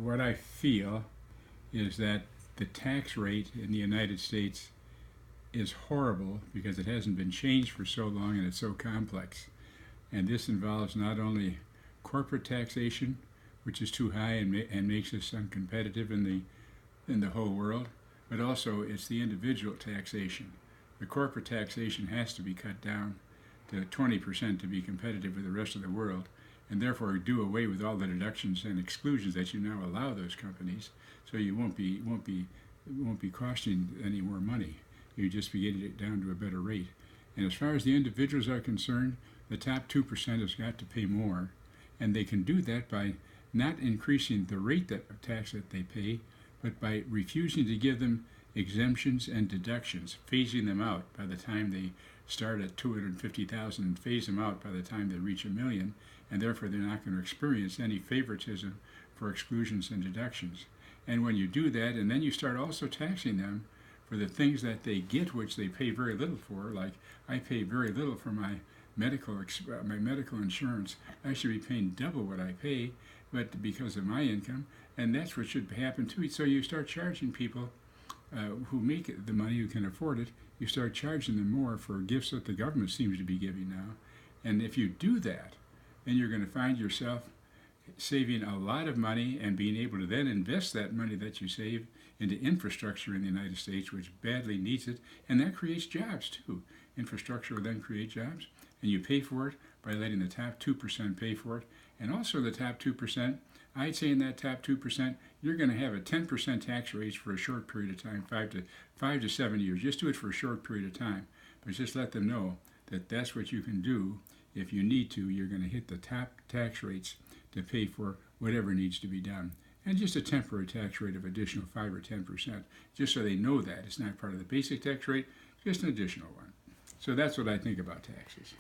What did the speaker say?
what I feel is that the tax rate in the United States is horrible because it hasn't been changed for so long and it's so complex. And this involves not only corporate taxation, which is too high and makes us uncompetitive in the whole world, but also it's the individual taxation. The corporate taxation has to be cut down to 20% to be competitive with the rest of the world, and therefore do away with all the deductions and exclusions that you now allow those companies. So you won't be costing any more money. You just be getting it down to a better rate. And as far as the individuals are concerned, the top 2% has got to pay more, and they can do that by not increasing the rate of tax that they pay, but by refusing to give them exemptions and deductions, phasing them out by the time they start at 250,000 and phase them out by the time they reach $1 million, and therefore they're not going to experience any favoritism for exclusions and deductions. And when you do that, and then you start also taxing them for the things that they get, which they pay very little for, like I pay very little for my medical insurance. I should be paying double what I pay, but because of my income, and that's what should happen too. So you start charging people who make the money, who can afford it, you start charging them more for gifts that the government seems to be giving now. And if you do that, then you're going to find yourself saving a lot of money and being able to then invest that money that you save into infrastructure in the United States, which badly needs it, and that creates jobs too. Infrastructure will then create jobs, and you pay for it by letting the top 2% pay for it. And also the top 2%, I'd say in that top 2%, you're going to have a 10% tax rate for a short period of time, 5 to 7 years. Just do it for a short period of time, but just let them know that that's what you can do. If you need to, you're going to hit the top tax rates to pay for whatever needs to be done. And just a temporary tax rate of additional 5 or 10%, just so they know that it's not part of the basic tax rate, just an additional one. So that's what I think about taxes.